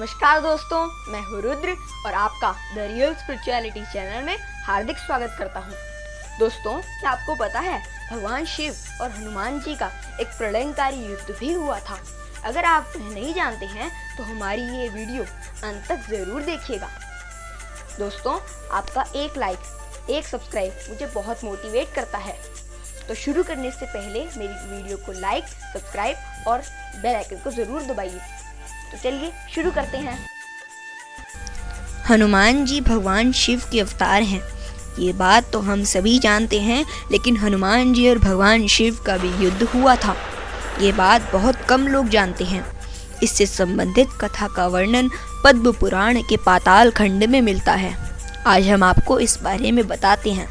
नमस्कार दोस्तों, मैं हूँ रुद्र और आपका द रियल स्पिरिचुअलिटी चैनल में हार्दिक स्वागत करता हूँ। दोस्तों, क्या आपको पता है भगवान शिव और हनुमान जी का एक प्रलयंकारी युद्ध भी हुआ था। अगर आप नहीं जानते हैं तो हमारी ये वीडियो अंत तक जरूर देखिएगा। दोस्तों, आपका एक लाइक, एक सब्सक्राइब मुझे बहुत मोटिवेट करता है। तो शुरू करने से पहले मेरी वीडियो को लाइक, सब्सक्राइब और बेल आइकन को जरूर दबाइए। तो चलिए शुरू करते हैं। हनुमान जी भगवान शिव के अवतार हैं, ये बात तो हम सभी जानते हैं, लेकिन हनुमान जी और भगवान शिव का भी युद्ध हुआ था, ये बात बहुत कम लोग जानते हैं। इससे संबंधित कथा का वर्णन पद्म पुराण के पाताल खंड में मिलता है। आज हम आपको इस बारे में बताते हैं।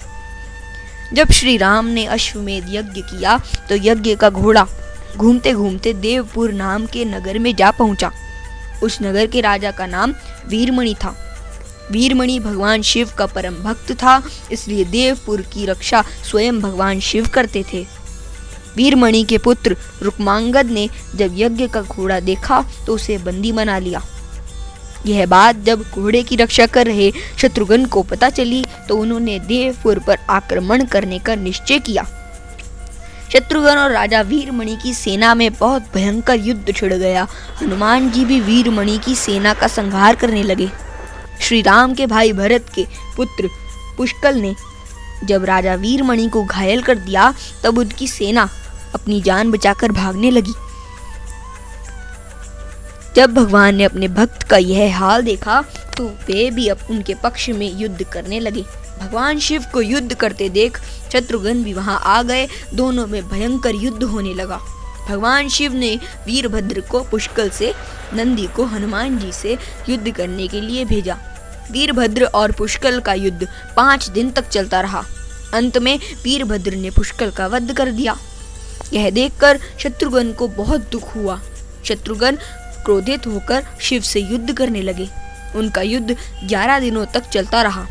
जब श्री राम ने अश्वमेध यज्ञ किया तो यज्ञ का घोड़ा घूमते घूमते देवपुर नाम के नगर में जा पहुंचा। उस नगर के राजा का नाम वीरमणि था। वीरमणि भगवान शिव का परम भक्त था, इसलिए देवपुर की रक्षा स्वयं भगवान शिव करते थे। वीरमणि के पुत्र रुक्मांगद ने जब यज्ञ का घोड़ा देखा तो उसे बंदी बना लिया। यह बात जब घोड़े की रक्षा कर रहे शत्रुघ्न को पता चली तो उन्होंने देवपुर पर आक्रमण करने का निश्चय किया। शत्रुघ्न और राजा वीरमणि की सेना में बहुत भयंकर युद्ध छिड़ गया। हनुमान जी भी वीरमणि की सेना का संहार करने लगे। श्री राम के भाई भरत के पुत्र पुष्कल ने जब राजा वीरमणि को घायल कर दिया तब उनकी सेना अपनी जान बचाकर भागने लगी। जब भगवान ने अपने भक्त का यह हाल देखा तो वे भी अब उनके पक्ष में युद्ध करने लगे। भगवान शिव को युद्ध करते देख शत्रुघ्न भी वहां आ गए। दोनों में भयंकर युद्ध होने लगा। भगवान शिव ने वीरभद्र को पुष्कल से, नंदी को हनुमान जी से युद्ध करने के लिए भेजा। वीरभद्र और पुष्कल का युद्ध 5 दिन तक चलता रहा। अंत में वीरभद्र ने पुष्कल का वध कर दिया। यह देखकर शत्रुघ्न को बहुत दुख हुआ। शत्रुघ्न क्रोधित होकर शिव से युद्ध करने लगे। उनका युद्ध 11 दिनों तक चलता रहा।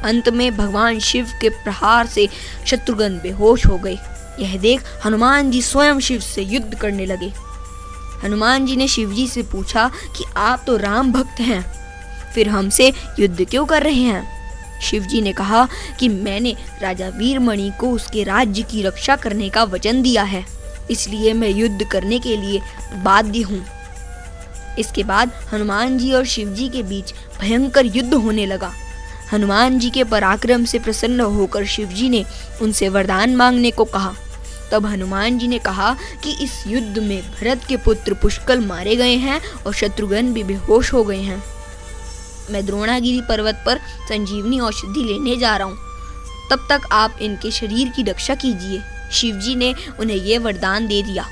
अंत में भगवान शिव के प्रहार से शत्रुघ्न बेहोश हो गए। यह देख हनुमान जी स्वयं शिव से युद्ध करने लगे। हनुमान जी ने शिव जी से पूछा कि आप तो राम भक्त हैं, फिर हमसे युद्ध क्यों कर रहे हैं? शिव जी ने कहा कि मैंने राजा वीरमणि को उसके राज्य की रक्षा करने का वचन दिया है, इसलिए मैं युद्ध करने के लिए बाध्य हूँ। इसके बाद हनुमान जी और शिव जी के बीच भयंकर युद्ध होने लगा। हनुमान जी के पराक्रम से प्रसन्न होकर शिव जी ने उनसे वरदान मांगने को कहा। तब हनुमान जी ने कहा कि इस युद्ध में भरत के पुत्र पुष्कल मारे गए हैं और शत्रुघ्न भी बेहोश हो गए हैं। मैं द्रोणागिरी पर्वत पर संजीवनी औषधि लेने जा रहा हूँ, तब तक आप इनके शरीर की रक्षा कीजिए। शिव जी ने उन्हें ये वरदान दे दिया।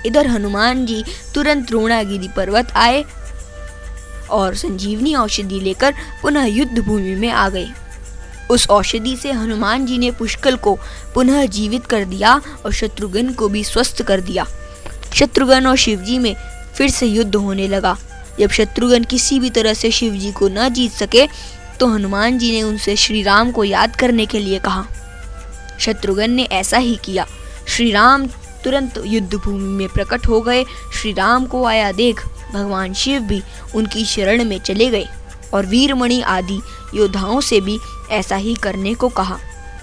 इधर हनुमान जी तुरंत द्रोणागिरी पर्वत आए और संजीवनी औषधि लेकर पुनः युद्ध भूमि में आ गए। उस औषधि से हनुमान जी ने पुष्कल को पुनः जीवित कर दिया और शत्रुघ्न को भी स्वस्थ कर दिया। शत्रुघ्न और शिवजी में फिर से युद्ध होने लगा। जब शत्रुघ्न किसी भी तरह से शिवजी को न जीत सके तो हनुमान जी ने उनसे श्री राम को याद करने के लिए कहा। शत्रुघ्न ने ऐसा ही किया। श्री राम तुरंत युद्ध भूमि में प्रकट हो गए। श्री राम को आया देख भगवान शिव भी उनकी शरण में चले गए और वीरमणि आदि योद्धाओं से भी ऐसा ही करने को कहा।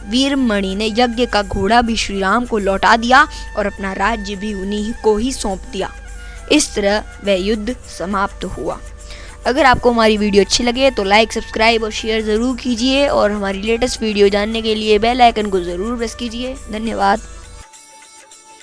वीरमणि ने यज्ञ का घोड़ा भी श्री राम को लौटा दिया और अपना राज्य भी उन्हीं को ही सौंप दिया। इस तरह वह युद्ध समाप्त हुआ। अगर आपको हमारी वीडियो अच्छी लगे तो लाइक, सब्सक्राइब और शेयर ज़रूर कीजिए और हमारी लेटेस्ट वीडियो जानने के लिए बेल आइकन को ज़रूर प्रेस कीजिए। धन्यवाद।